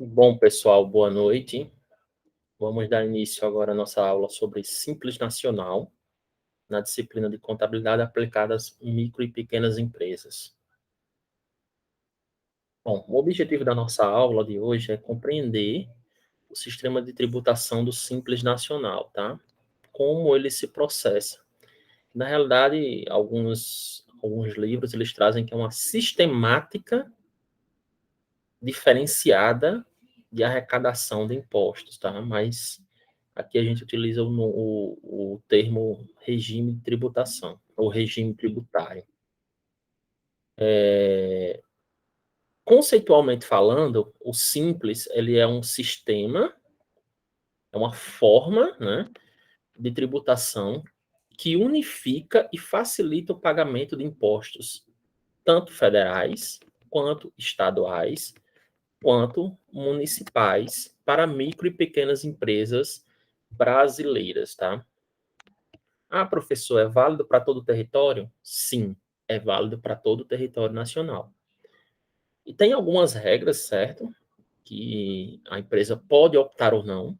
Bom, pessoal, boa noite. Vamos dar início agora à nossa aula sobre Simples Nacional, na disciplina de Contabilidade aplicada às micro e pequenas empresas. Bom, o objetivo da nossa aula de hoje é compreender o sistema de tributação do Simples Nacional, tá? Como ele se processa. Na realidade, alguns livros eles trazem que é uma sistemática diferenciada de arrecadação de impostos, tá? Mas aqui a gente utiliza o termo regime de tributação, ou regime tributário. Conceitualmente falando, o Simples ele é um sistema, é uma forma, né, de tributação que unifica e facilita o pagamento de impostos, tanto federais, quanto estaduais, quanto municipais, para micro e pequenas empresas brasileiras, tá? Ah, professor, é válido para todo o território? Sim, é válido para todo o território nacional. E tem algumas regras, certo? Que a empresa pode optar ou não,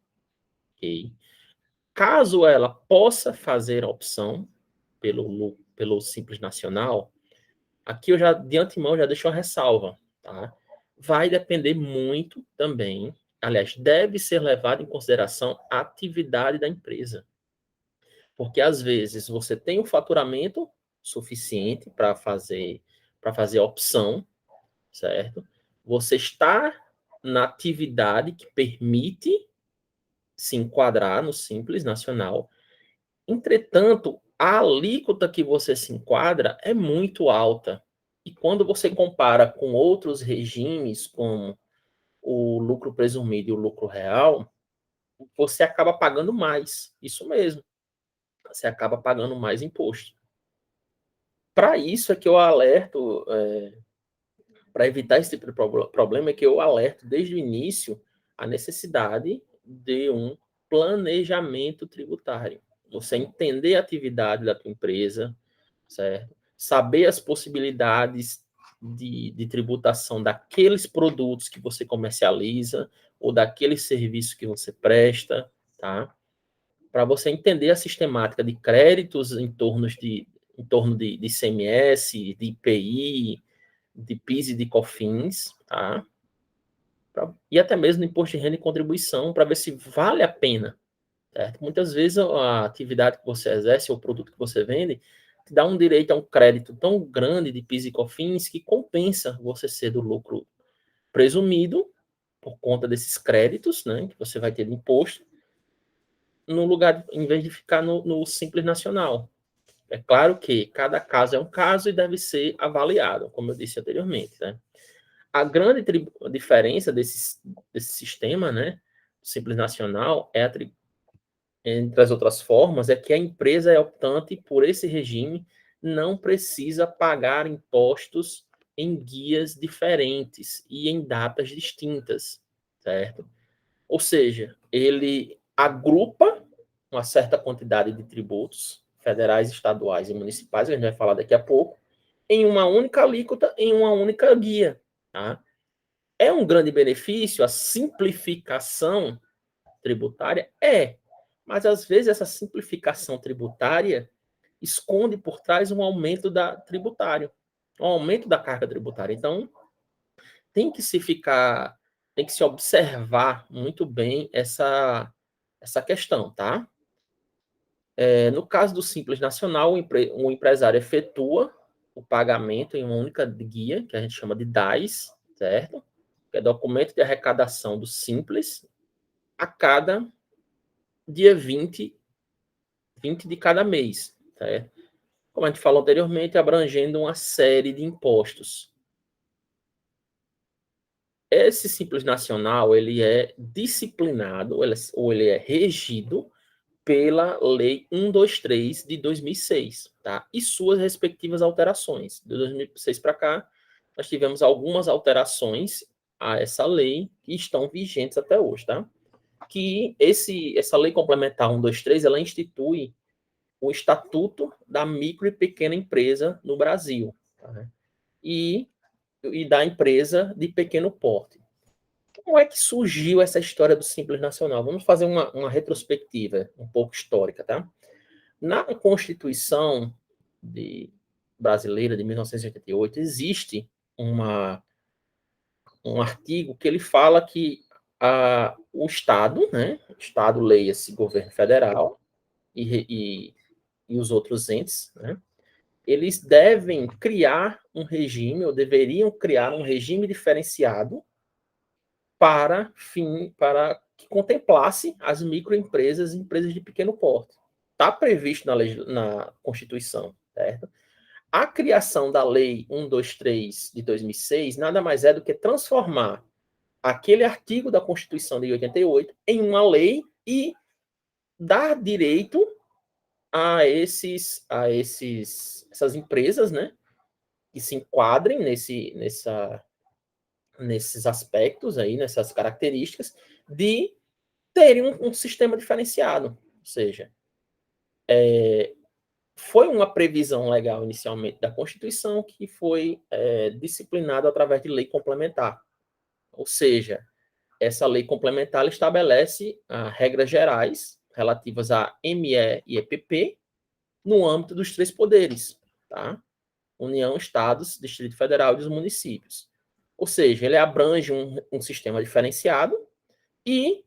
ok? Caso ela possa fazer a opção pelo Simples Nacional, aqui eu já, de antemão, já deixo a ressalva, tá? Vai depender muito também, aliás, deve ser levado em consideração a atividade da empresa. Porque às vezes você tem um faturamento suficiente para fazer a opção, certo? Você está na atividade que permite se enquadrar no Simples Nacional. Entretanto, a alíquota que você se enquadra é muito alta. E quando você compara com outros regimes, como o lucro presumido e o lucro real, você acaba pagando mais. Isso mesmo. Você acaba pagando mais imposto. Para isso é que eu alerto, para evitar esse tipo de problema, é que eu alerto desde o início a necessidade de um planejamento tributário. Você entender a atividade da tua empresa, certo? Saber as possibilidades de tributação daqueles produtos que você comercializa ou daquele serviço que você presta, tá? Para você entender a sistemática de créditos em torno de ICMS, de IPI, de PIS e de COFINS, tá? E até mesmo de imposto de renda e contribuição, para ver se vale a pena, certo? Muitas vezes a atividade que você exerce ou o produto que você vende te dá um direito a um crédito tão grande de PIS e COFINS que compensa você ser do lucro presumido por conta desses créditos, né, que você vai ter de imposto, no lugar, em vez de ficar no Simples Nacional. É claro que cada caso é um caso e deve ser avaliado, como eu disse anteriormente, né? A grande diferença desse sistema, né, Simples Nacional, entre as outras formas, é que a empresa é optante por esse regime, não precisa pagar impostos em guias diferentes e em datas distintas, certo? Ou seja, ele agrupa uma certa quantidade de tributos federais, estaduais e municipais, que a gente vai falar daqui a pouco, em uma única alíquota, em uma única guia. Tá? É um grande benefício a simplificação tributária? É. Mas, às vezes, essa simplificação tributária esconde por trás um aumento da tributário, um aumento da carga tributária. Então, tem que se ficar, tem que se observar muito bem essa questão, tá? No caso do Simples Nacional, o empresário efetua o pagamento em uma única guia, que a gente chama de DAS, certo? Que é documento de arrecadação do Simples, a cada dia 20 de cada mês, certo? Como a gente falou anteriormente, abrangendo uma série de impostos. Esse Simples Nacional, ele é disciplinado, ou ele é regido pela Lei 123 de 2006, tá? E suas respectivas alterações. De 2006 para cá, nós tivemos algumas alterações a essa lei que estão vigentes até hoje, tá? Que essa Lei Complementar 123, ela institui o Estatuto da Micro e Pequena Empresa no Brasil, tá? e da empresa de pequeno porte. Como é que surgiu essa história do Simples Nacional? Vamos fazer uma retrospectiva um pouco histórica, tá? Na Constituição brasileira de 1988, existe um artigo que ele fala que o Estado, né? Estado, leia-se governo federal e os outros entes, né? Eles devem criar um regime, ou deveriam criar um regime diferenciado para que contemplasse as microempresas e empresas de pequeno porte. Está previsto na Constituição, certo? A criação da Lei 123 de 2006 nada mais é do que transformar aquele artigo da Constituição de 88 em uma lei e dar direito essas empresas, né, que se enquadrem nesses aspectos aí, nessas características, de terem um sistema diferenciado. Ou seja, foi uma previsão legal inicialmente da Constituição que foi disciplinada através de lei complementar. Ou seja, essa lei complementar estabelece regras gerais relativas a ME e EPP no âmbito dos três poderes, tá? União, Estados, Distrito Federal e os municípios. Ou seja, ele abrange um sistema diferenciado e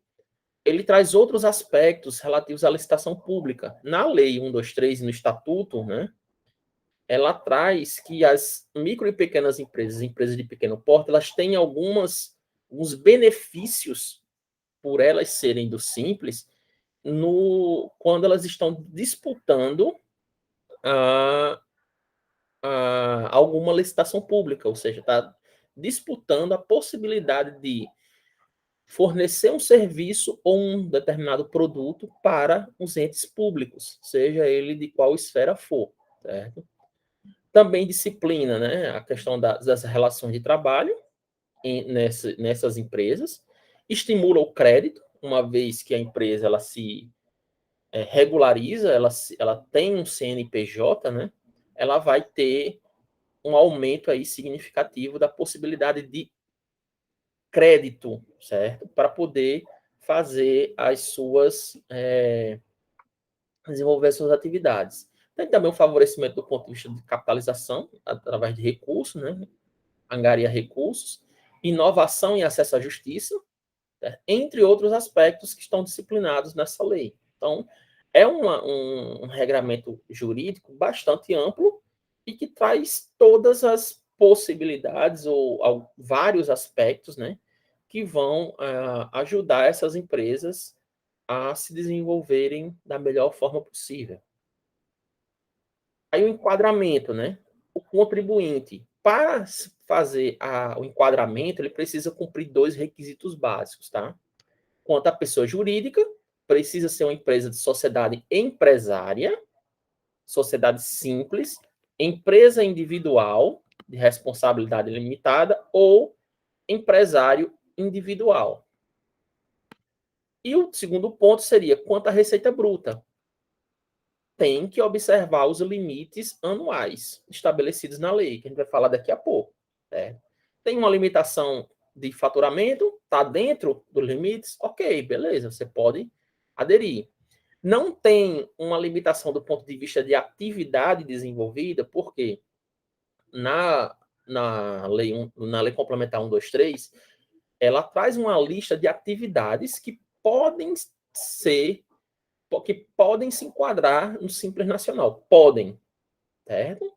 ele traz outros aspectos relativos à licitação pública. Na Lei 123 e no Estatuto, né, ela traz que as micro e pequenas empresas, empresas de pequeno porte, elas têm alguns benefícios por elas serem do Simples quando elas estão disputando alguma licitação pública, ou seja, está disputando a possibilidade de fornecer um serviço ou um determinado produto para os entes públicos, seja ele de qual esfera for, certo? Também disciplina, né, a questão das relações de trabalho nessas empresas, estimula o crédito, uma vez que a empresa ela se regulariza, ela tem um CNPJ, né, ela vai ter um aumento aí significativo da possibilidade de crédito, certo? Para poder fazer desenvolver suas atividades. Tem também o favorecimento do ponto de vista de capitalização, através de recursos, né? Angaria recursos, inovação e acesso à justiça, né? Entre outros aspectos que estão disciplinados nessa lei. Então, é um regramento jurídico bastante amplo e que traz todas as possibilidades ou vários aspectos, né, que vão ajudar essas empresas a se desenvolverem da melhor forma possível. Aí o enquadramento, né? O contribuinte, para fazer o enquadramento, ele precisa cumprir dois requisitos básicos, tá? Quanto à pessoa jurídica, precisa ser uma empresa de sociedade empresária, sociedade simples, empresa individual de responsabilidade limitada ou empresário individual. E o segundo ponto seria quanto à receita bruta. Tem que observar os limites anuais estabelecidos na lei, que a gente vai falar daqui a pouco. Né? Tem uma limitação de faturamento, está dentro dos limites, ok, beleza, você pode aderir. Não tem uma limitação do ponto de vista de atividade desenvolvida, porque na lei complementar 123, ela traz uma lista de atividades que podem se enquadrar no Simples Nacional. Podem, certo?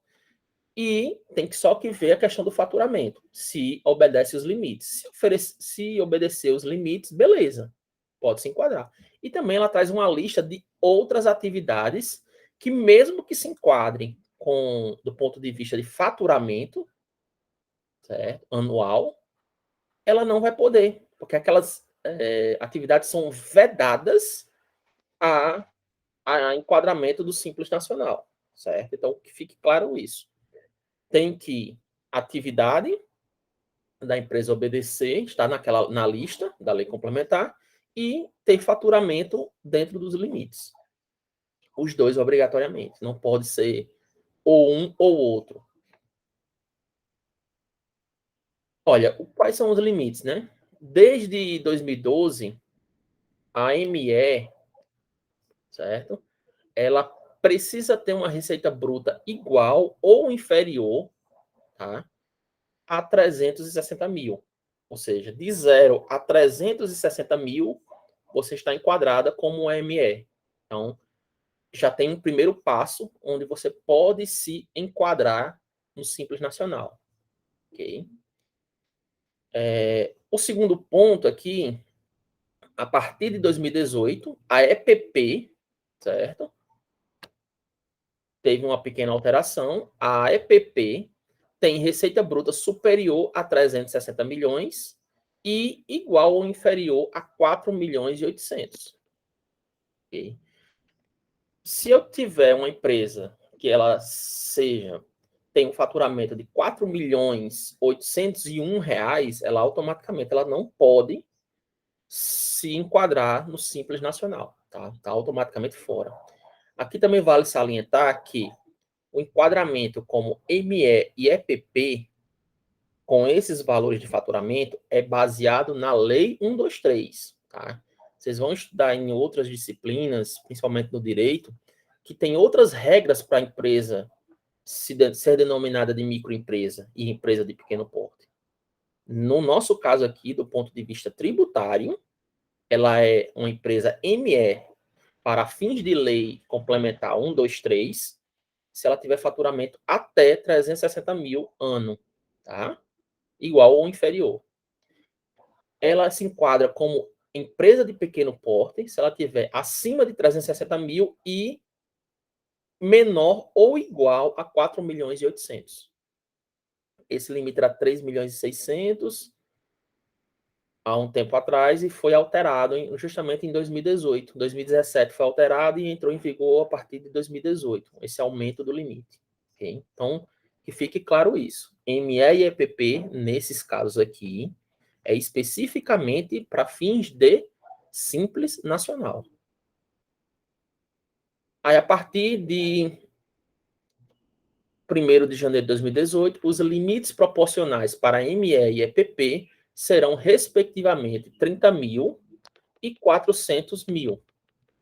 E tem que só que ver a questão do faturamento, se obedece os limites. Se obedecer os limites, beleza, pode se enquadrar. E também ela traz uma lista de outras atividades que, mesmo que se enquadrem do ponto de vista de faturamento, certo? Anual, ela não vai poder, porque aquelas atividades são vedadas a enquadramento do Simples Nacional, certo? Então, que fique claro isso. Tem que atividade da empresa obedecer, está na lista da lei complementar, e ter faturamento dentro dos limites. Os dois obrigatoriamente. Não pode ser ou um ou outro. Olha, quais são os limites, né? desde 2012, a ME, certo? Ela precisa ter uma receita bruta igual ou inferior, tá, a 360 mil. Ou seja, de 0 a 360 mil, você está enquadrada como ME. Então, já tem um primeiro passo onde você pode se enquadrar no Simples Nacional. Ok? O segundo ponto aqui, a partir de 2018, a EPP, certo? Teve uma pequena alteração. A EPP tem receita bruta superior a 360 milhões e igual ou inferior a 4 milhões e 800. Okay? Se eu tiver uma empresa que ela tem um faturamento de 4 milhões 801 reais, ela automaticamente ela não pode se enquadrar no Simples Nacional, tá? Tá automaticamente fora. Aqui também vale salientar que o enquadramento como ME e EPP com esses valores de faturamento é baseado na Lei 123, tá? Vocês vão estudar em outras disciplinas, principalmente no direito, que tem outras regras para a empresa ser denominada de microempresa e empresa de pequeno porte. No nosso caso aqui, do ponto de vista tributário, ela é uma empresa ME para fins de lei complementar 123, se ela tiver faturamento até 360 mil ano, tá? Igual ou inferior. Ela se enquadra como empresa de pequeno porte, se ela tiver acima de 360 mil e menor ou igual a 4 milhões e 800. Esse limite era 3 milhões e 600 há um tempo atrás e foi alterado justamente em 2018. 2017 foi alterado e entrou em vigor a partir de 2018, esse aumento do limite. Okay? Então, que fique claro isso. ME e EPP, nesses casos aqui, é especificamente para fins de Simples Nacional. Aí, a partir de 1º de janeiro de 2018, os limites proporcionais para ME e EPP serão, respectivamente, 30 mil e 400 mil,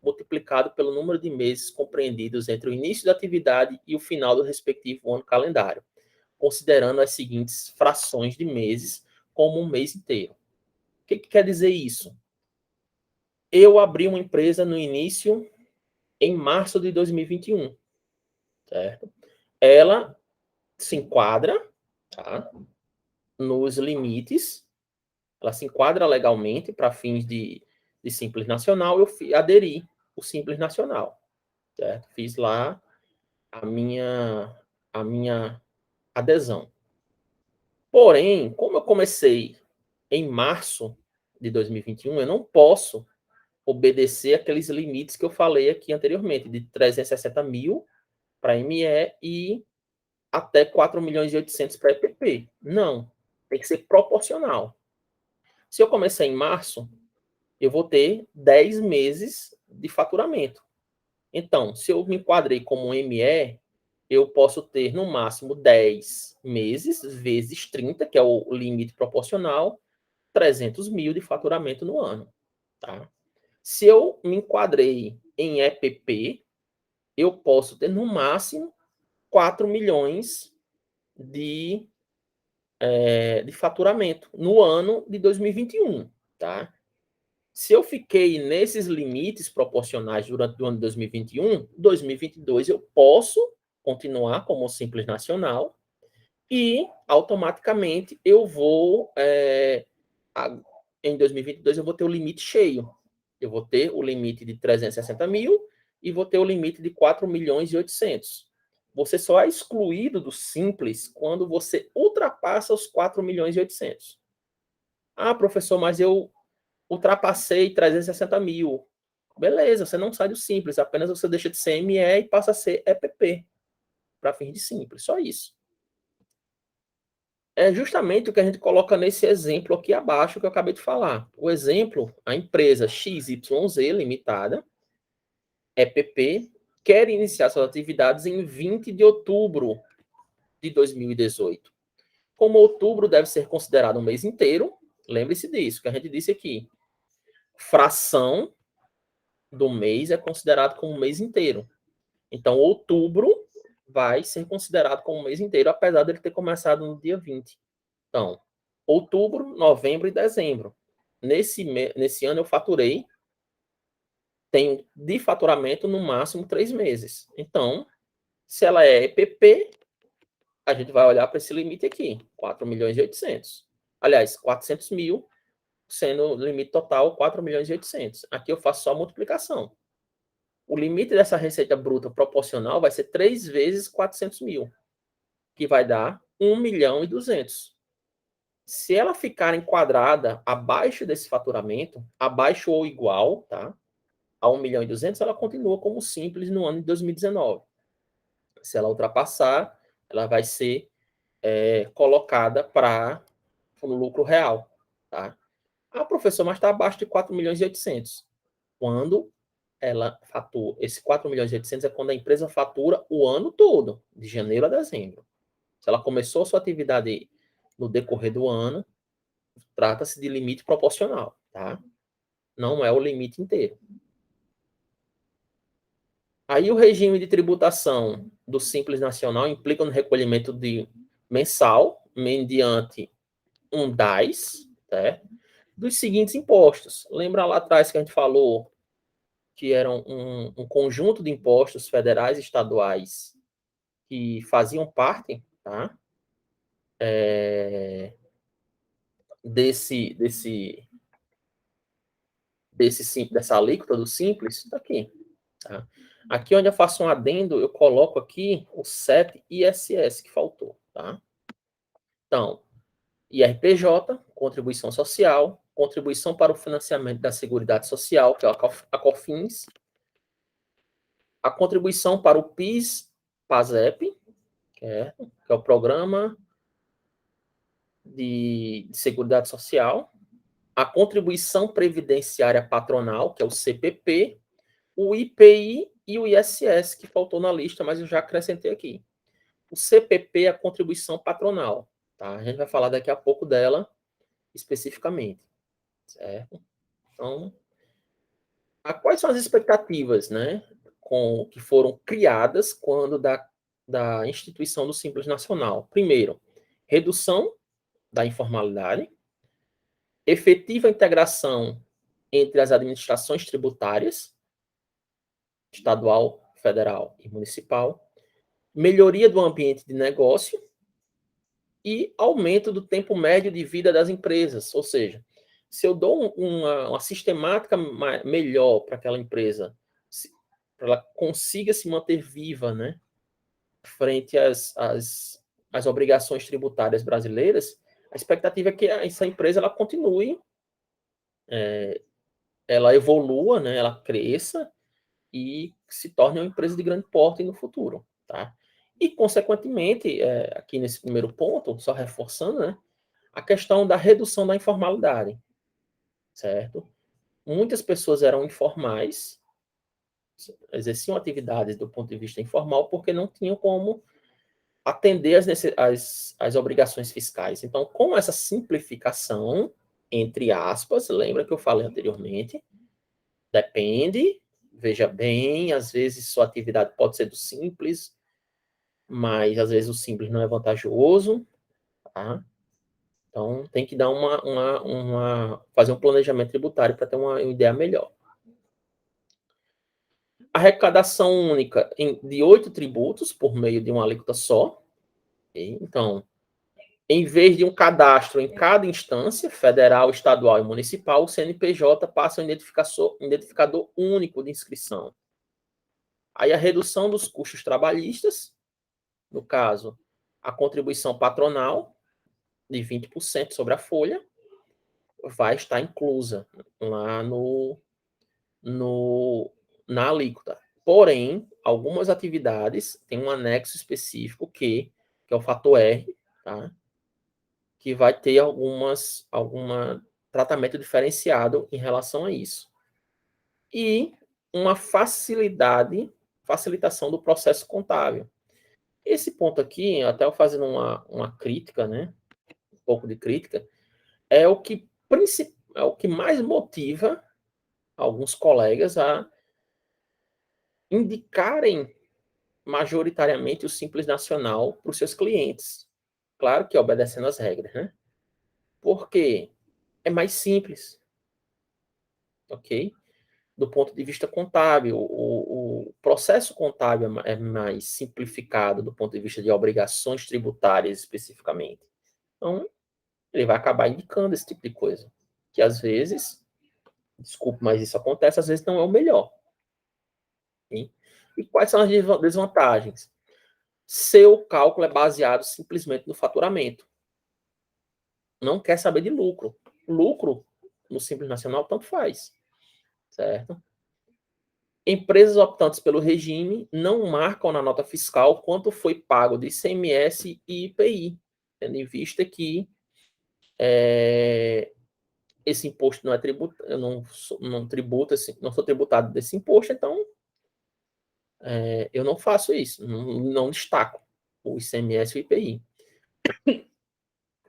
multiplicado pelo número de meses compreendidos entre o início da atividade e o final do respectivo ano calendário, considerando as seguintes frações de meses como um mês inteiro. O que quer dizer isso? Eu abri uma empresa no início, em março de 2021, certo? Ela se enquadra, tá, nos limites, ela se enquadra legalmente para fins de Simples Nacional, eu aderi o Simples Nacional, certo? Fiz lá a minha adesão. Porém, como eu comecei em março de 2021, eu não posso obedecer aqueles limites que eu falei aqui anteriormente, de 360 mil para ME e até 4 milhões e 800 para EPP. Não, tem que ser proporcional. Se eu começar em março, eu vou ter 10 meses de faturamento. Então, se eu me enquadrei como um ME, eu posso ter no máximo 10 meses vezes 30, que é o limite proporcional, 300 mil de faturamento no ano. Tá? Se eu me enquadrei em EPP, eu posso ter no máximo 4 milhões de faturamento no ano de 2021. Tá? Se eu fiquei nesses limites proporcionais durante o ano de 2021, 2022 eu posso continuar como Simples Nacional e automaticamente eu vou, em 2022 eu vou ter o limite cheio. Eu vou ter o limite de 360 mil e vou ter o limite de 4 milhões e 800. Você só é excluído do Simples quando você ultrapassa os 4 milhões e 800. Ah, professor, mas eu ultrapassei 360 mil. Beleza, você não sai do Simples, apenas você deixa de ser ME e passa a ser EPP, para fins de Simples, só isso. É justamente o que a gente coloca nesse exemplo aqui abaixo que eu acabei de falar. O exemplo, a empresa XYZ Limitada, EPP, quer iniciar suas atividades em 20 de outubro de 2018. Como outubro deve ser considerado um mês inteiro, Lembre-se disso, que a gente disse aqui. Fração do mês é considerado como um mês inteiro. Então, outubro vai ser considerado como um mês inteiro, apesar dele ter começado no dia 20. Então, outubro, novembro e dezembro. Nesse ano eu faturei, tenho de faturamento no máximo 3 meses. Então, se ela é EPP, a gente vai olhar para esse limite aqui, 4 milhões e 800. Aliás, 400 mil, sendo o limite total 4 milhões e 800. Aqui eu faço só a multiplicação. O limite dessa receita bruta proporcional vai ser 3 vezes 400 mil, que vai dar 1 milhão e 200. Se ela ficar enquadrada abaixo desse faturamento, abaixo ou igual, tá? A 1 milhão e 200, ela continua como simples no ano de 2019. Se ela ultrapassar, ela vai ser colocada para o lucro real, tá? Ah, professor, mas está abaixo de 4 milhões e 800. Quando ela fatura, esse 4 milhões e 800 é quando a empresa fatura o ano todo, de janeiro a dezembro. Se ela começou a sua atividade no decorrer do ano, trata-se de limite proporcional, tá? Não é o limite inteiro. Aí o regime de tributação do Simples Nacional implica no recolhimento de mensal, mediante um DAS, tá? Dos seguintes impostos. Lembra lá atrás que a gente falou que eram um conjunto de impostos federais e estaduais que faziam parte, tá? Dessa alíquota do Simples, está aqui. Tá? Aqui onde eu faço um adendo, eu coloco aqui o CEP ISS que faltou. Tá? Então, IRPJ, contribuição social, contribuição para o financiamento da Seguridade Social, que é a COFINS, a contribuição para o PIS-PASEP, que é o Programa de Seguridade Social, a contribuição previdenciária patronal, que é o CPP, o IPI e o ISS, que faltou na lista, mas eu já acrescentei aqui. O CPP é a contribuição patronal, tá? A gente vai falar daqui a pouco dela especificamente, certo? Então, quais são as expectativas, né, que foram criadas quando da instituição do Simples Nacional? Primeiro, redução da informalidade, efetiva integração entre as administrações tributárias, estadual, federal e municipal, melhoria do ambiente de negócio e aumento do tempo médio de vida das empresas. Ou seja, se eu dou uma sistemática melhor para aquela empresa, para ela consiga se manter viva, né, frente às obrigações tributárias brasileiras, a expectativa é que essa empresa ela continue, ela evolua, né, ela cresça e se torne uma empresa de grande porte no futuro, tá? E, consequentemente, aqui nesse primeiro ponto, só reforçando, né, a questão da redução da informalidade, certo? Muitas pessoas eram informais, exerciam atividades do ponto de vista informal porque não tinham como atender as obrigações fiscais. Então, com essa simplificação, entre aspas, lembra que eu falei anteriormente, depende, veja bem, às vezes sua atividade pode ser do simples, mas às vezes o simples não é vantajoso, tá? Então tem que dar fazer um planejamento tributário para ter uma ideia melhor. Arrecadação única de 8 tributos por meio de uma alíquota só. Okay? Então, em vez de um cadastro em cada instância, federal, estadual e municipal, o CNPJ passa um identificador único de inscrição. Aí a redução dos custos trabalhistas, no caso, a contribuição patronal de 20% sobre a folha, vai estar inclusa lá na alíquota. Porém, algumas atividades têm um anexo específico que é o fator R, tá? Que vai ter algum tratamento diferenciado em relação a isso. E uma facilitação do processo contábil. Esse ponto aqui, até eu fazendo uma crítica, né? Um pouco de crítica, é o que é o que mais motiva alguns colegas a indicarem majoritariamente o Simples Nacional para os seus clientes. Claro que obedecendo as regras, né? Porque é mais simples, ok? Do ponto de vista contábil, o processo contábil é mais simplificado do ponto de vista de obrigações tributárias especificamente. Então, ele vai acabar indicando esse tipo de coisa. Que às vezes, desculpe, mas isso acontece, às vezes não é o melhor. Hein? E quais são as desvantagens? Seu cálculo é baseado simplesmente no faturamento. Não quer saber de lucro. Lucro, no Simples Nacional, tanto faz. Certo? Empresas optantes pelo regime não marcam na nota fiscal quanto foi pago de ICMS e IPI, tendo em vista que esse imposto não é tributado, eu não tributo, não sou tributado desse imposto, então eu não faço isso, não destaco o ICMS e o IPI.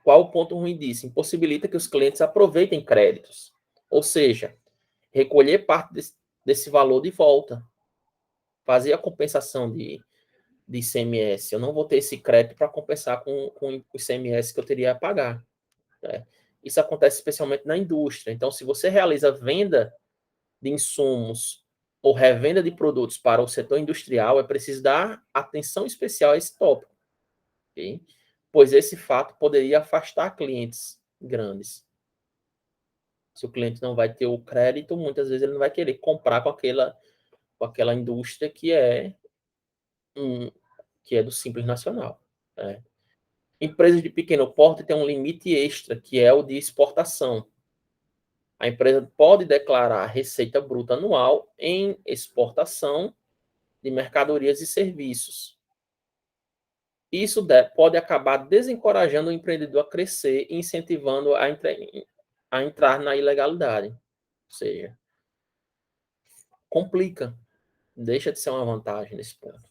Qual o ponto ruim disso? Impossibilita que os clientes aproveitem créditos, ou seja, recolher parte desse valor de volta, fazer a compensação de ICMS. Eu não vou ter esse crédito para compensar com o ICMS que eu teria a pagar. Né? Isso acontece especialmente na indústria. Então, se você realiza venda de insumos ou revenda de produtos para o setor industrial, é preciso dar atenção especial a esse tópico, okay? Pois esse fato poderia afastar clientes grandes. Se o cliente não vai ter o crédito, muitas vezes ele não vai querer comprar com aquela indústria que é do Simples Nacional. Né? Empresas de pequeno porte têm um limite extra, que é o de exportação. A empresa pode declarar receita bruta anual em exportação de mercadorias e serviços. Isso pode acabar desencorajando o empreendedor a crescer e incentivando a entrar na ilegalidade. Ou seja, complica, deixa de ser uma vantagem nesse ponto.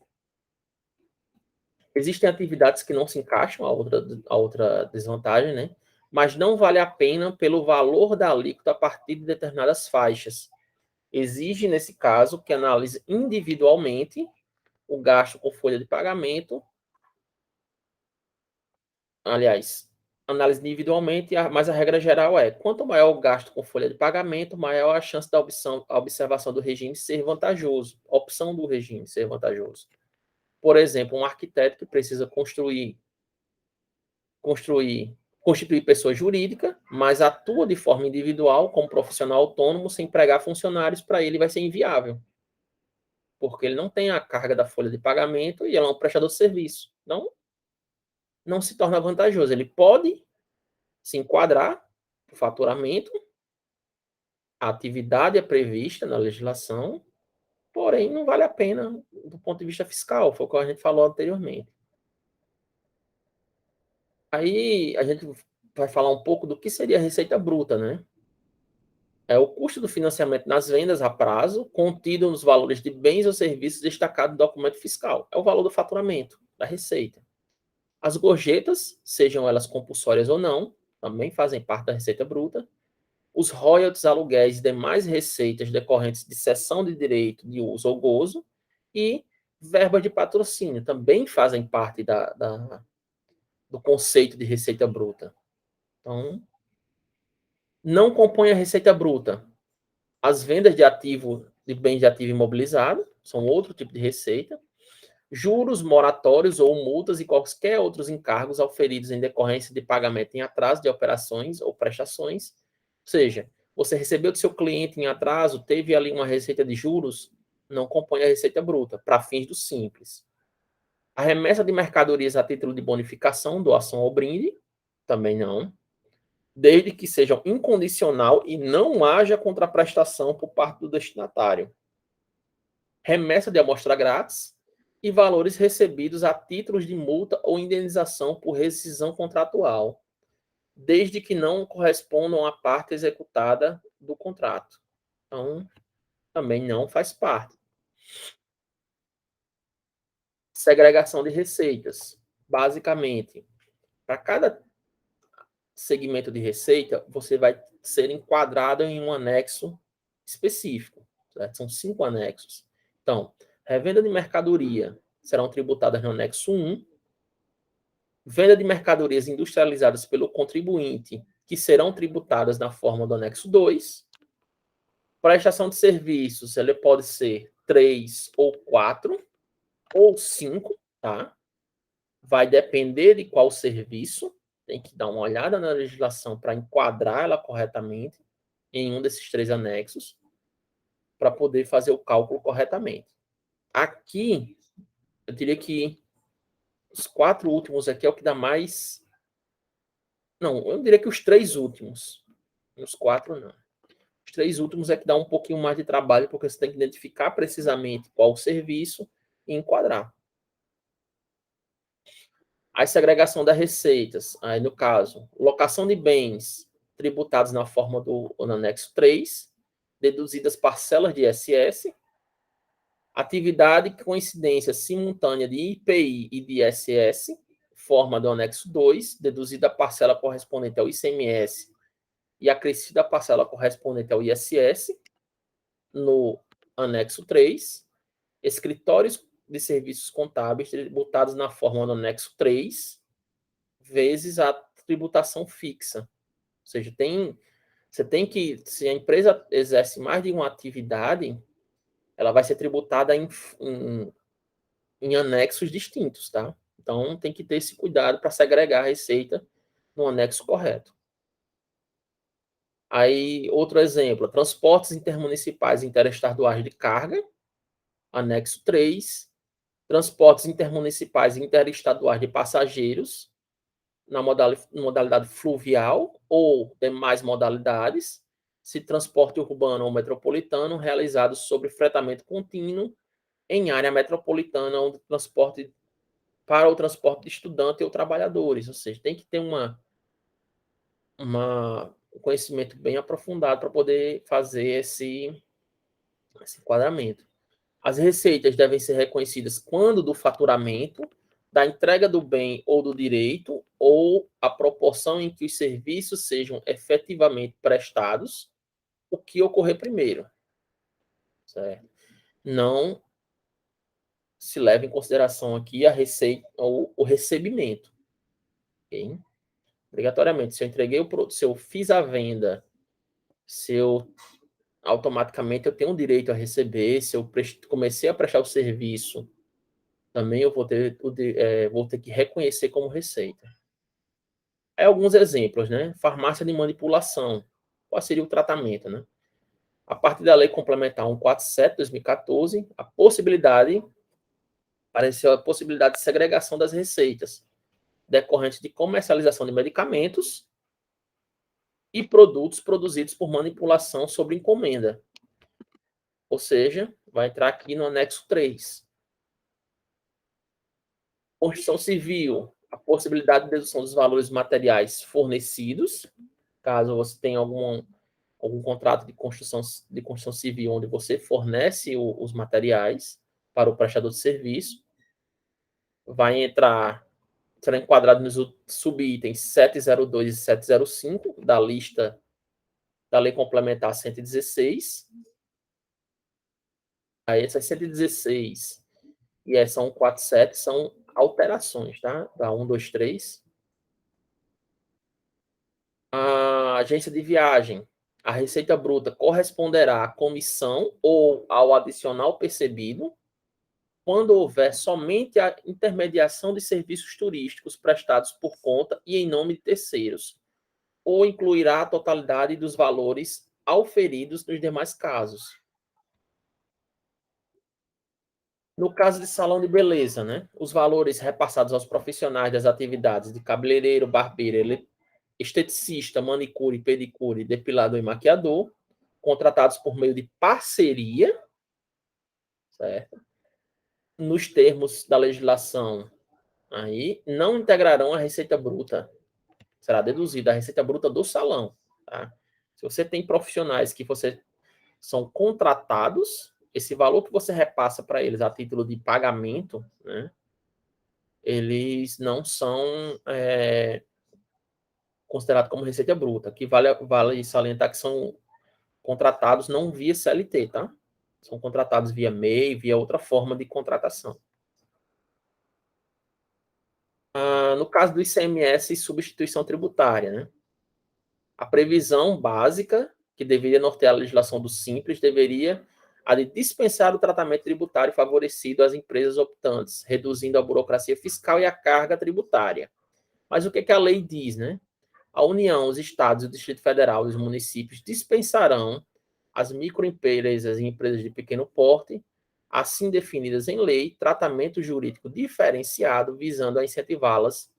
Existem atividades que não se encaixam, a outra desvantagem, né? Mas não vale a pena pelo valor da alíquota a partir de determinadas faixas. Exige, nesse caso, que analise individualmente o gasto com folha de pagamento. Aliás, análise individualmente, mas a regra geral é: quanto maior o gasto com folha de pagamento, maior a chance da observação do regime ser vantajoso, opção do regime ser vantajoso. Por exemplo, um arquiteto que precisa constituir pessoa jurídica, mas atua de forma individual como profissional autônomo sem empregar funcionários, para ele vai ser inviável, porque ele não tem a carga da folha de pagamento e ele é um prestador de serviço. Não se torna vantajoso. Ele pode se enquadrar no faturamento, a atividade é prevista na legislação, porém não vale a pena do ponto de vista fiscal, foi o que a gente falou anteriormente. Aí a gente vai falar um pouco do que seria a receita bruta, né? É o custo do financiamento nas vendas a prazo, contido nos valores de bens ou serviços destacado no documento fiscal. É o valor do faturamento, da receita. As gorjetas, sejam elas compulsórias ou não, também fazem parte da receita bruta. Os royalties, aluguéis e demais receitas decorrentes de cessão de direito de uso ou gozo. E verbas de patrocínio também fazem parte do conceito de receita bruta. Então, não compõe a receita bruta as vendas de bens de ativo imobilizado, são outro tipo de receita. Juros, moratórios ou multas e quaisquer outros encargos auferidos em decorrência de pagamento em atraso de operações ou prestações. Ou seja, você recebeu do seu cliente em atraso, teve ali uma receita de juros, não compõe a receita bruta, para fins do simples. A remessa de mercadorias a título de bonificação, doação ou brinde, também não. Desde que sejam incondicional e não haja contraprestação por parte do destinatário. Remessa de amostra grátis e valores recebidos a títulos de multa ou indenização por rescisão contratual, desde que não correspondam à parte executada do contrato. Então, também não faz parte. Segregação de receitas. Basicamente, para cada segmento de receita, você vai ser enquadrado em um anexo específico. Certo? São 5 anexos. Então, revenda de mercadoria serão tributadas no anexo 1, venda de mercadorias industrializadas pelo contribuinte, que serão tributadas na forma do anexo 2. Prestação de serviços, ela pode ser 3 ou 4 ou 5, tá? Vai depender de qual serviço. Tem que dar uma olhada na legislação para enquadrar ela corretamente em um desses 3 anexos para poder fazer o cálculo corretamente. Aqui, eu diria que os 4 últimos aqui é o que dá mais... Não, eu diria que os 3 últimos. Os 4 não. Os 3 últimos é que dá um pouquinho mais de trabalho, porque você tem que identificar precisamente qual o serviço e enquadrar. A segregação das receitas, aí no caso, locação de bens tributados na forma do anexo 3, deduzidas parcelas de ISS, atividade coincidência simultânea de IPI e de ISS, forma do anexo 2, deduzida a parcela correspondente ao ICMS e acrescida a parcela correspondente ao ISS, no anexo 3, escritórios de serviços contábeis tributados na forma do anexo 3, vezes a tributação fixa. Ou seja, você tem que, se a empresa exerce mais de uma atividade, ela vai ser tributada em anexos distintos, tá? Então, tem que ter esse cuidado para segregar a receita no anexo correto. Aí, outro exemplo, transportes intermunicipais e interestaduais de carga, anexo 3, transportes intermunicipais e interestaduais de passageiros, na modalidade fluvial ou demais modalidades, se transporte urbano ou metropolitano realizado sobre fretamento contínuo em área metropolitana ou transporte para o transporte de estudante ou trabalhadores. Ou seja, tem que ter um conhecimento bem aprofundado para poder fazer esse enquadramento. As receitas devem ser reconhecidas quando do faturamento, da entrega do bem ou do direito, ou a proporção em que os serviços sejam efetivamente prestados, o que ocorrer primeiro. Certo? Não se leva em consideração aqui a receita ou o recebimento. Okay? Obrigatoriamente, se eu entreguei o produto, se eu fiz a venda, se eu automaticamente eu tenho o direito a receber, se eu comecei a prestar o serviço, também eu vou ter que reconhecer como receita. Aí alguns exemplos, né? Farmácia de manipulação. Qual seria o tratamento, né? A partir da Lei Complementar 147 de 2014, apareceu a possibilidade de segregação das receitas decorrentes de comercialização de medicamentos e produtos produzidos por manipulação sobre encomenda. Ou seja, vai entrar aqui no anexo 3. Construção civil, a possibilidade de dedução dos valores materiais fornecidos, caso você tenha algum contrato de construção civil onde você fornece os materiais para o prestador de serviço. Será enquadrado nos subitens 702 e 705 da lista da Lei Complementar 116. Aí essas 116 e essa 147 são alterações, tá? Da 123. A agência de viagem, a receita bruta corresponderá à comissão ou ao adicional percebido quando houver somente a intermediação de serviços turísticos prestados por conta e em nome de terceiros, ou incluirá a totalidade dos valores auferidos nos demais casos. No caso de salão de beleza, né, os valores repassados aos profissionais das atividades de cabeleireiro, barbeiro, esteticista, manicure, pedicure, depilador e maquiador, contratados por meio de parceria, certo? Nos termos da legislação, aí não integrarão a receita bruta. Será deduzida a receita bruta do salão. Tá? Se você tem profissionais que são contratados, esse valor que você repassa para eles a título de pagamento, né, eles não são considerado como receita bruta, que vale salientar que são contratados não via CLT, tá? São contratados via MEI, via outra forma de contratação. No caso do ICMS e substituição tributária, né? A previsão básica, que deveria nortear a legislação do Simples, deveria a de dispensar o tratamento tributário favorecido às empresas optantes, reduzindo a burocracia fiscal e a carga tributária. Mas o que, que a lei diz, né? A União, os estados, o Distrito Federal e os municípios dispensarão as microempresas e empresas de pequeno porte, assim definidas em lei, tratamento jurídico diferenciado, visando a incentivá-las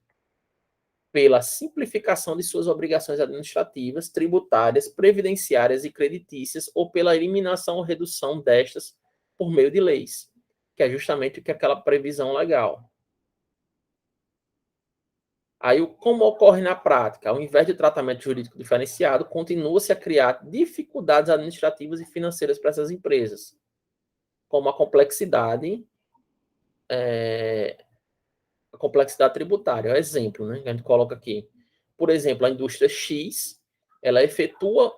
pela simplificação de suas obrigações administrativas, tributárias, previdenciárias e creditícias, ou pela eliminação ou redução destas por meio de leis, que é justamente o que é aquela previsão legal. Aí, como ocorre na prática? Ao invés de tratamento jurídico diferenciado, continua-se a criar dificuldades administrativas e financeiras para essas empresas, como a complexidade tributária. É o exemplo, né, que a gente coloca aqui. Por exemplo, a indústria X, ela efetua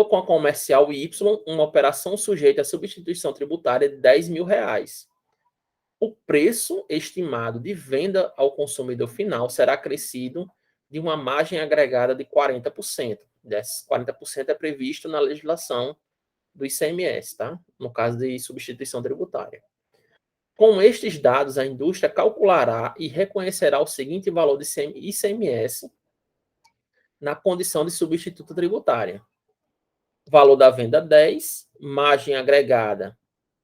com a comercial Y uma operação sujeita à substituição tributária de R$ 10.000. O preço estimado de venda ao consumidor final será acrescido de uma margem agregada de 40%. Desses 40% é previsto na legislação do ICMS, tá? No caso de substituição tributária. Com estes dados, a indústria calculará e reconhecerá o seguinte valor de ICMS na condição de substituto tributária. Valor da venda 10, margem agregada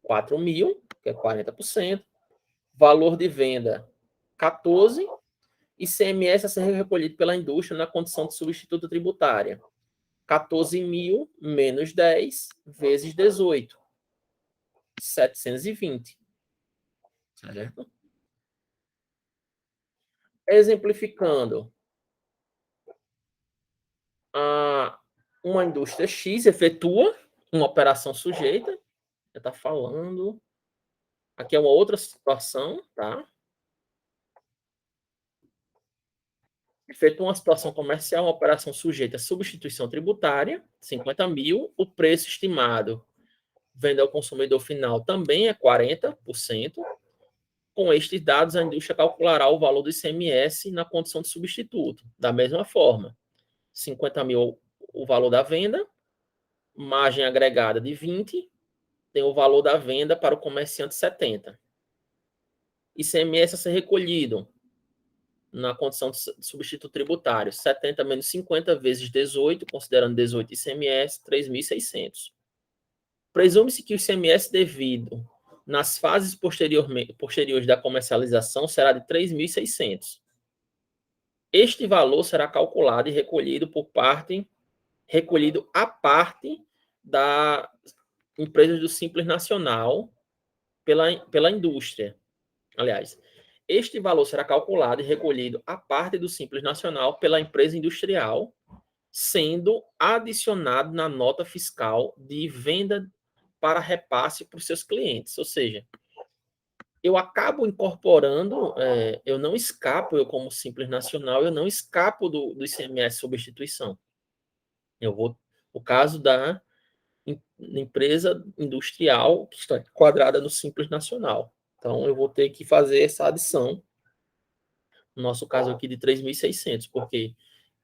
4.000, que é 40%, valor de venda 14, ICMS a ser recolhido pela indústria na condição de substituto tributária. 14.000 menos 10 vezes 18, 720. Certo? Exemplificando, uma indústria X efetua uma operação sujeita, já está falando, aqui é uma outra situação, tá? Efetua uma situação comercial, uma operação sujeita à substituição tributária, 50.000, o preço estimado venda ao consumidor final também é 40%. Com estes dados, a indústria calculará o valor do ICMS na condição de substituto. Da mesma forma, 50.000 o valor da venda, margem agregada de 20, tem o valor da venda para o comerciante 70. ICMS a ser recolhido na condição de substituto tributário, 70 menos 50 vezes 18, considerando 18 ICMS, 3.600. Presume-se que o ICMS devido nas fases posteriores da comercialização será de 3.600. Este valor será calculado e recolhido à parte da empresa do Simples Nacional pela indústria. Aliás, este valor será calculado e recolhido à parte do Simples Nacional pela empresa industrial, sendo adicionado na nota fiscal de venda para repasse para os seus clientes. Ou seja, eu acabo incorporando, eu não escapo, eu como Simples Nacional, eu não escapo do ICMS substituição. Eu vou, o caso da empresa industrial que está quadrada no Simples Nacional. Então, eu vou ter que fazer essa adição, no nosso caso aqui de 3.600, porque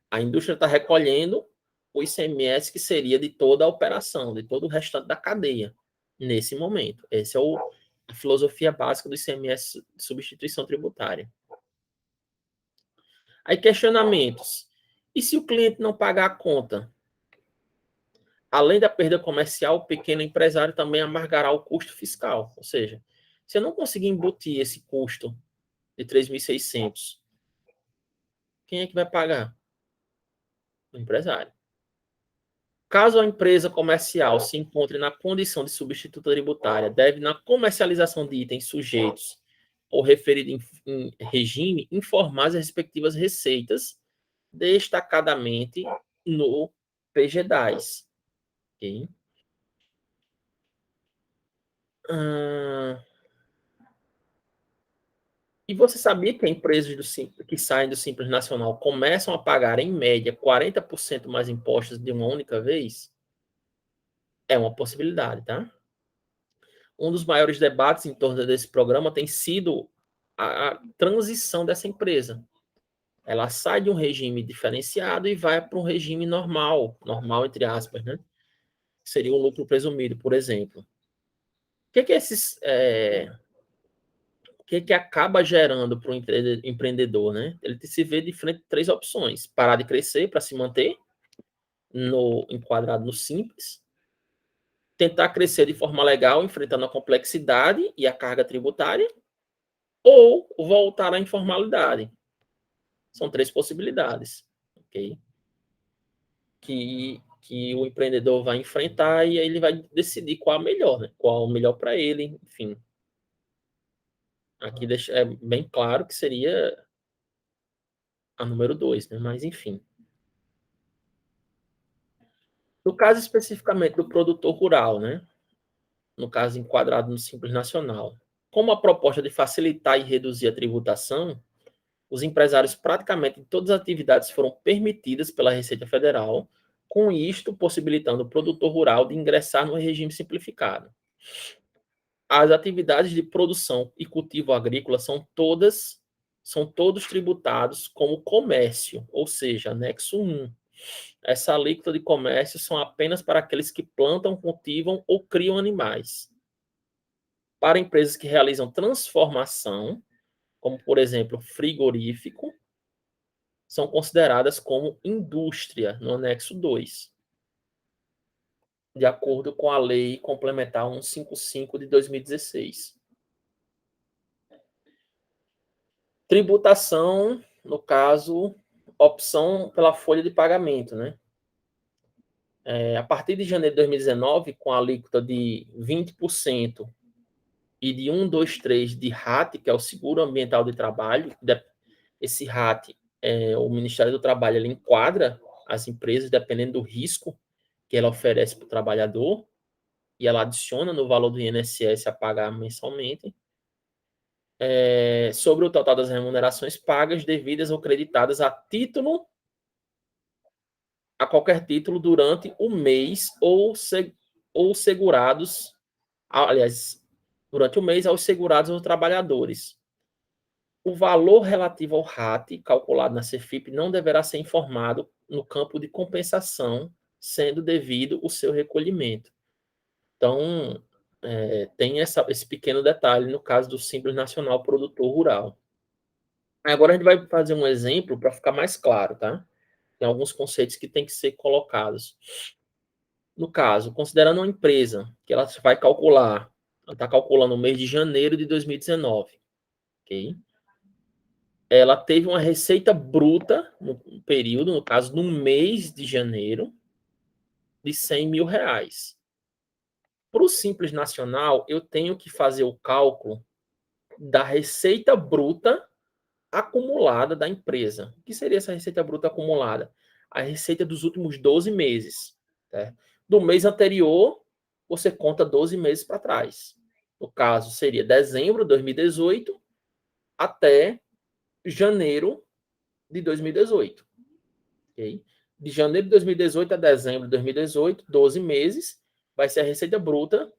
a indústria está recolhendo o ICMS que seria de toda a operação, de todo o restante da cadeia, nesse momento. Essa é a filosofia básica do ICMS de substituição tributária. Aí, questionamentos. E se o cliente não pagar a conta? Além da perda comercial, o pequeno empresário também amargará o custo fiscal. Ou seja, se eu não conseguir embutir esse custo de 3.600, quem é que vai pagar? O empresário. Caso a empresa comercial se encontre na condição de substituta tributária, deve, na comercialização de itens sujeitos ou referido em regime, informar as respectivas receitas destacadamente no PGDAS. Okay? E você sabia que empresas que saem do Simples Nacional começam a pagar, em média, 40% mais impostos de uma única vez? É uma possibilidade, tá? Um dos maiores debates em torno desse programa tem sido a transição dessa empresa. Ela sai de um regime diferenciado e vai para um regime normal, normal entre aspas, né? Seria um lucro presumido, por exemplo. O que acaba gerando para o empreendedor, né? Ele se vê de frente a três opções: parar de crescer para se manter no enquadrado no simples, tentar crescer de forma legal, enfrentando a complexidade e a carga tributária, ou voltar à informalidade. São três possibilidades, ok? Que o empreendedor vai enfrentar e aí ele vai decidir qual a melhor, né? Qual o melhor para ele, enfim. Aqui é bem claro que seria a número 2, né? Mas enfim. No caso especificamente do produtor rural, né? No caso enquadrado no Simples Nacional, como a proposta de facilitar e reduzir a tributação, os empresários praticamente em todas as atividades foram permitidas pela Receita Federal, com isto possibilitando o produtor rural de ingressar no regime simplificado. As atividades de produção e cultivo agrícola são todos tributados como comércio, ou seja, anexo 1. Essa alíquota de comércio são apenas para aqueles que plantam, cultivam ou criam animais. Para empresas que realizam transformação, como por exemplo frigorífico, são consideradas como indústria no anexo 2, de acordo com a Lei Complementar 155 de 2016. Tributação, no caso, opção pela folha de pagamento, né? A partir de janeiro de 2019, com a alíquota de 20% e de 123 de RAT, que é o Seguro Ambiental de Trabalho, esse RAT, o Ministério do Trabalho, ele enquadra as empresas dependendo do risco que ela oferece para o trabalhador, e ela adiciona no valor do INSS a pagar mensalmente, sobre o total das remunerações pagas, devidas ou creditadas a qualquer título durante o mês ou segurados, aliás, durante o mês aos segurados ou trabalhadores. O valor relativo ao RAT, calculado na CEFIP, não deverá ser informado no campo de compensação, sendo devido o seu recolhimento. Então, tem esse pequeno detalhe no caso do Simples Nacional Produtor Rural. Agora a gente vai fazer um exemplo para ficar mais claro, tá? Tem alguns conceitos que têm que ser colocados. No caso, considerando uma empresa que ela vai calcular, ela está calculando o mês de janeiro de 2019, ok? Ela teve uma receita bruta no período, no caso, no mês de janeiro, de R$ 100.000. Para o Simples Nacional, eu tenho que fazer o cálculo da receita bruta acumulada da empresa. O que seria essa receita bruta acumulada? A receita dos últimos 12 meses. Tá? Do mês anterior, você conta 12 meses para trás. No caso, seria dezembro de 2018 até janeiro de 2018. Okay? De janeiro de 2018 a dezembro de 2018, 12 meses, vai ser a receita bruta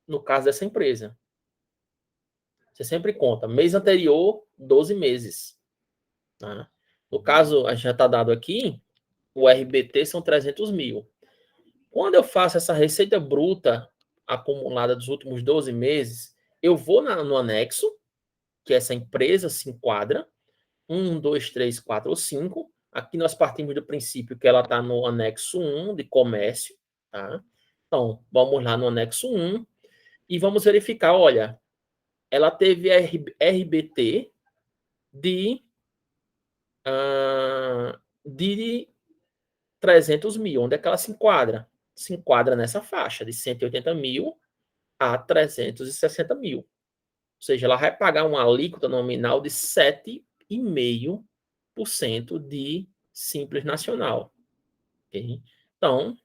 no caso dessa empresa. Você sempre conta. Mês anterior, 12 meses. Tá? No caso, a gente já está dado aqui, o RBT são 300 mil. Quando eu faço essa receita bruta acumulada dos últimos 12 meses, eu vou no anexo, que essa empresa se enquadra, 1, 2, 3, 4 ou 5. Aqui nós partimos do princípio que ela está no anexo 1 de comércio. Tá? Então, vamos lá no anexo 1 e vamos verificar, olha, ela teve RBT de 300 mil. Onde é que ela se enquadra? Se enquadra nessa faixa de 180 mil a 360 mil. Ou seja, ela vai pagar uma alíquota nominal de 7,5% de Simples Nacional. Okay? Então,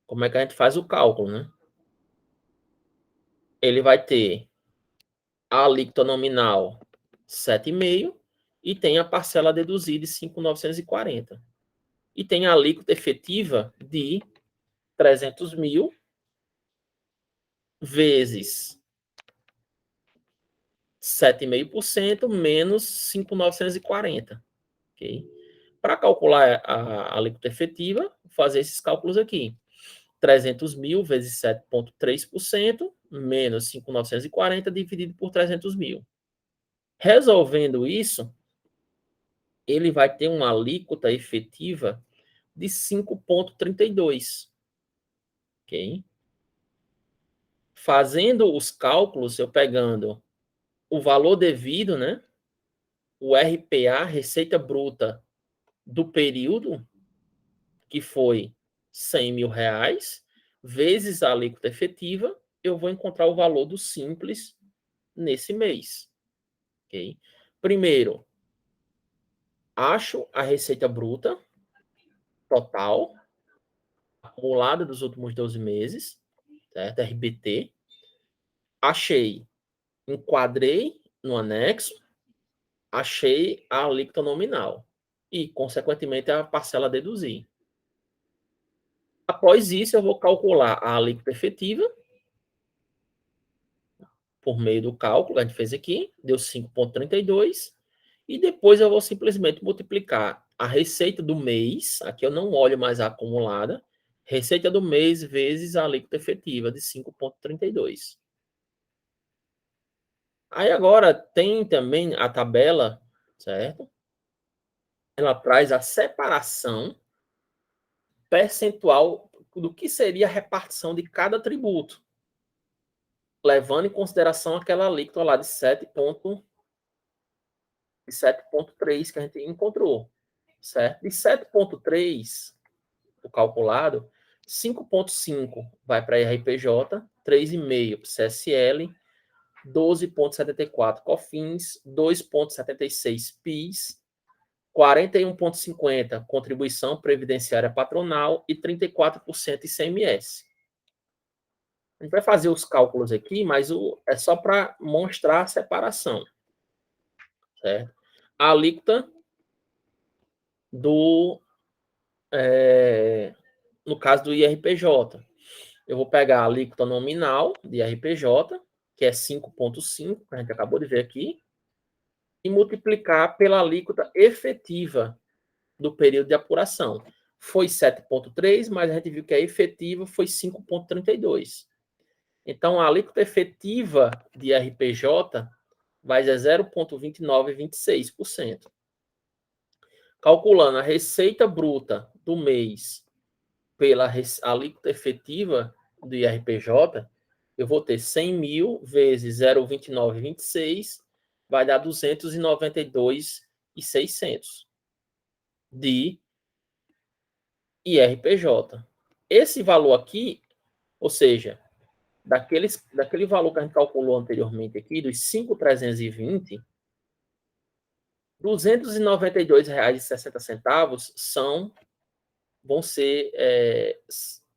como é que a gente faz o cálculo, né? Ele vai ter a alíquota nominal 7,5 e tem a parcela deduzida de 5.940. E tem a alíquota efetiva de 300 mil vezes 7,5% menos 5.940. Ok? Para calcular a alíquota efetiva, vou fazer esses cálculos aqui. 300 mil vezes 7,3% menos 5.940 dividido por 300 mil. Resolvendo isso, ele vai ter uma alíquota efetiva de 5,32. Ok? Fazendo os cálculos, eu pegando o valor devido, né? O RPA, Receita Bruta do período, que foi 100 mil reais, vezes a alíquota efetiva, eu vou encontrar o valor do Simples nesse mês. Ok? Primeiro, acho a Receita Bruta total, acumulada dos últimos 12 meses, certo? RBT. Achei, enquadrei no anexo, achei a alíquota nominal e, consequentemente, a parcela a deduzir. Após isso, eu vou calcular a alíquota efetiva por meio do cálculo que a gente fez aqui, deu 5,32, e depois eu vou simplesmente multiplicar a receita do mês, aqui eu não olho mais a acumulada, receita do mês vezes a alíquota efetiva de 5,32. Aí agora tem também a tabela, certo? Ela traz a separação percentual do que seria a repartição de cada tributo, levando em consideração aquela alíquota lá de 7,3 que a gente encontrou, certo? De 7,3, o calculado, 5,5 vai para RPJ, 3,5 para CSL, 12,74 COFINS, 2,76 PIS, 41,50 contribuição previdenciária patronal e 34% ICMS. A gente vai fazer os cálculos aqui, mas é só para mostrar a separação. Certo? A alíquota no caso do IRPJ. Eu vou pegar a alíquota nominal de IRPJ, que é 5,5, que a gente acabou de ver aqui, e multiplicar pela alíquota efetiva do período de apuração. Foi 7,3, mas a gente viu que a efetiva foi 5,32. Então, a alíquota efetiva de RPJ vai ser 0,2926%. Calculando a receita bruta do mês pela alíquota efetiva do IRPJ, eu vou ter 100 mil vezes 0,2926, vai dar 292.600 de IRPJ. Esse valor aqui, ou seja, daquele valor que a gente calculou anteriormente aqui, dos 5.320, R$ 292,60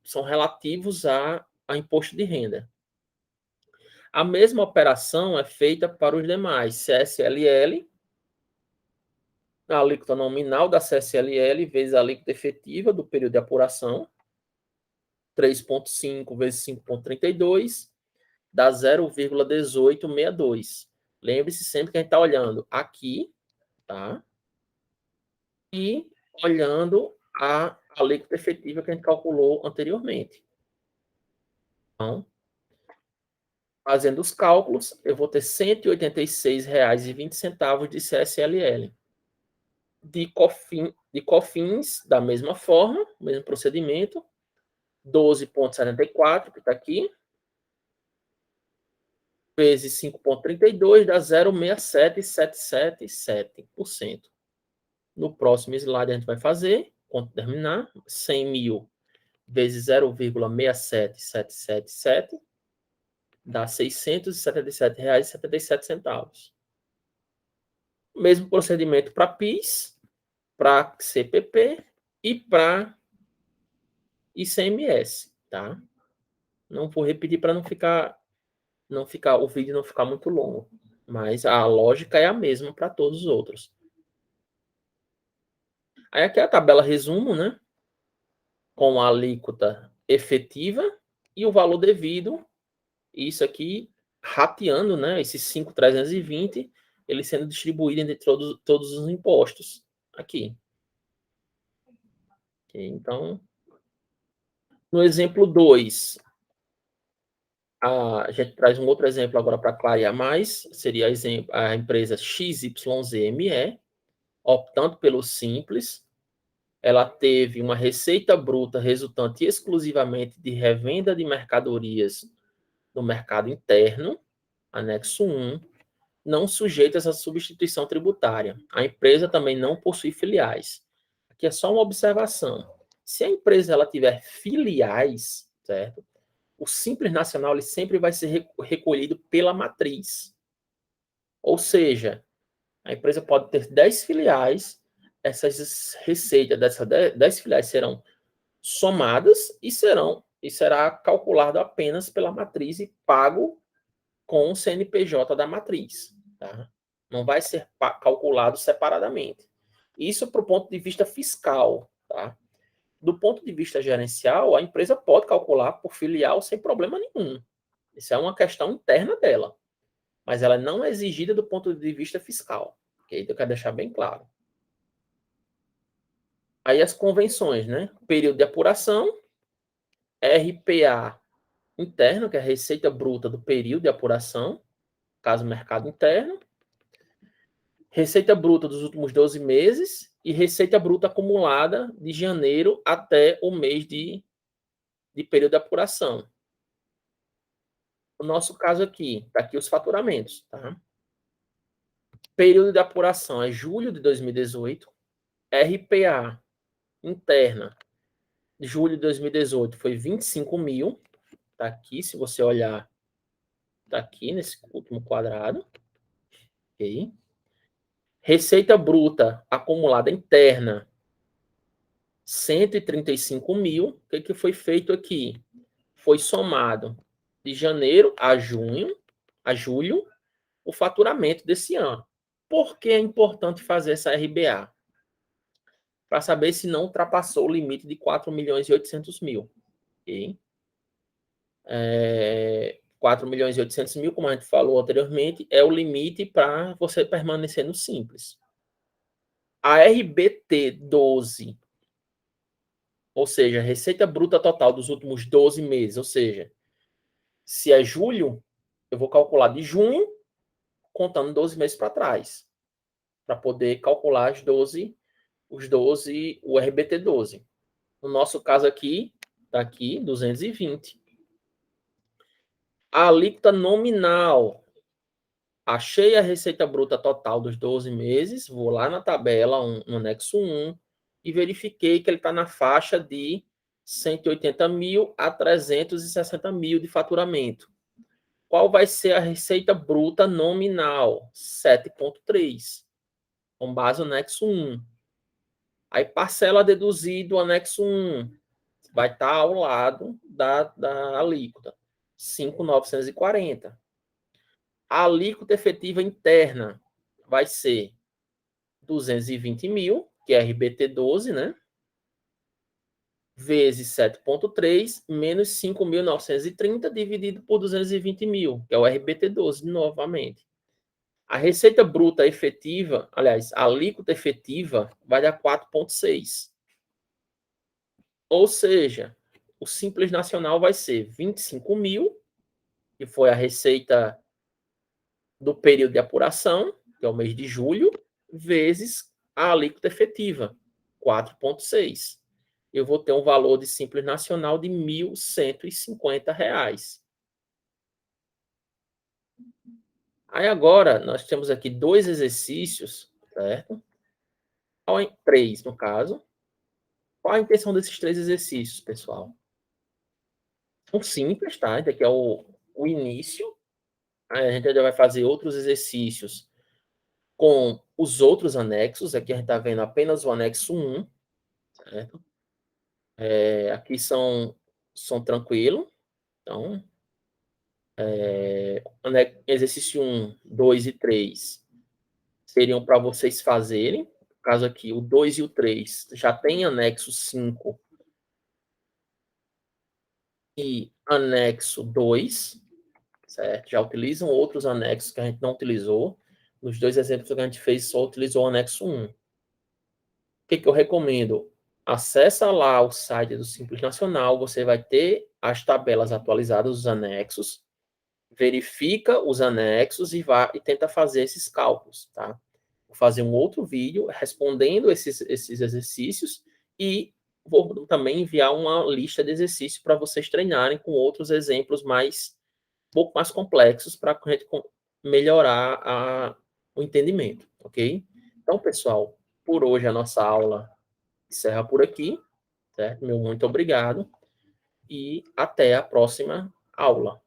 são relativos a imposto de renda. A mesma operação é feita para os demais, CSLL, a alíquota nominal da CSLL vezes a alíquota efetiva do período de apuração, 3,5 vezes 5,32, dá 0,1862. Lembre-se sempre que a gente está olhando aqui, tá? E olhando a alíquota efetiva que a gente calculou anteriormente. Então, fazendo os cálculos, eu vou ter R$ 186,20 de CSLL. De COFINS, da mesma forma, mesmo procedimento, 12,74, que está aqui, vezes 5,32, dá 0,67777%. No próximo slide a gente vai fazer, quando terminar, 100 mil vezes 0,67777, dá R$ 677,77. Mesmo procedimento para PIS, para CPP e para ICMS, tá? Não vou repetir para não ficar o vídeo não ficar muito longo. mas a lógica é a mesma para todos os outros. Aí aqui é a tabela resumo, né? Com a alíquota efetiva e o valor devido. Isso aqui rateando, né? Esses 5.320, ele sendo distribuído entre todos os impostos aqui. Okay? Então, no exemplo 2, a gente traz um outro exemplo agora para clarear mais. Seria a empresa XYZME, optando pelo simples. Ela teve uma receita bruta resultante exclusivamente de revenda de mercadorias no mercado interno, anexo 1, não sujeitas à substituição tributária. A empresa também não possui filiais. Aqui é só uma observação. Se a empresa ela tiver filiais, certo? O Simples Nacional ele sempre vai ser recolhido pela matriz. Ou seja, a empresa pode ter 10 filiais, essas receitas dessas 10 filiais serão somadas e será calculado apenas pela matriz e pago com o CNPJ da matriz. Tá? Não vai ser calculado separadamente. Isso para o ponto de vista fiscal. Tá? Do ponto de vista gerencial, a empresa pode calcular por filial sem problema nenhum. Isso é uma questão interna dela. Mas ela não é exigida do ponto de vista fiscal. Okay? Eu quero deixar bem claro. Aí as convenções, né? Período de apuração, RPA interno, que é a receita bruta do período de apuração, caso mercado interno, receita bruta dos últimos 12 meses e receita bruta acumulada de janeiro até o mês de período de apuração. No nosso caso aqui, tá aqui os faturamentos, tá? Período de apuração é julho de 2018, RPA interna de julho de 2018 foi 25 mil, tá aqui, se você olhar, tá aqui nesse último quadrado, ok? Receita bruta acumulada interna, 135 mil. O que foi feito aqui? Foi somado de janeiro a junho, a julho, o faturamento desse ano. Por que é importante fazer essa RBA? Para saber se não ultrapassou o limite de 4 milhões e 800 mil. Okay? 4 milhões e 800 mil, como a gente falou anteriormente, é o limite para você permanecer no simples. A RBT 12, ou seja, receita bruta total dos últimos 12 meses, ou seja, se é julho, eu vou calcular de junho, contando 12 meses para trás, para poder calcular o RBT 12. No nosso caso aqui, está aqui, 220. A alíquota nominal. Achei a receita bruta total dos 12 meses, vou lá na tabela, no anexo 1, e verifiquei que ele está na faixa de 180 mil a 360 mil de faturamento. Qual vai ser a receita bruta nominal? 7,3, com base no anexo 1. Aí parcela deduzida do anexo 1 vai estar ao lado da alíquota, 5.940. A alíquota efetiva interna vai ser 220 mil, que é RBT 12, né? Vezes 7,3 menos 5.930 dividido por 220 mil, que é o RBT 12, novamente. A receita bruta efetiva, aliás, a alíquota efetiva vai dar 4,6. Ou seja, o Simples Nacional vai ser 25 mil, que foi a receita do período de apuração, que é o mês de julho, vezes a alíquota efetiva, 4,6. Eu vou ter um valor de Simples Nacional de R$ 1.150. Aí agora, nós temos aqui 2 exercícios, certo? Três, no caso. Qual a intenção desses 3 exercícios, pessoal? São simples, tá? Esse aqui é o início. Aí a gente já vai fazer outros exercícios com os outros anexos. Aqui a gente está vendo apenas o anexo 1, certo? Aqui são tranquilo. Então, Exercício 1, 2 e 3 seriam para vocês fazerem. No caso aqui, o 2 e o 3 já tem anexo 5 e anexo 2, certo? Já utilizam outros anexos que a gente não utilizou. Nos dois exemplos que a gente fez, só utilizou o anexo 1. O que eu recomendo? Acessa lá o site do Simples Nacional, você vai ter as tabelas atualizadas, os anexos, verifica os anexos e tenta fazer esses cálculos, tá? Vou fazer um outro vídeo respondendo esses exercícios e vou também enviar uma lista de exercícios para vocês treinarem com outros exemplos um pouco mais complexos para a gente melhorar o entendimento, ok? Então, pessoal, por hoje a nossa aula encerra por aqui, certo? Meu muito obrigado e até a próxima aula.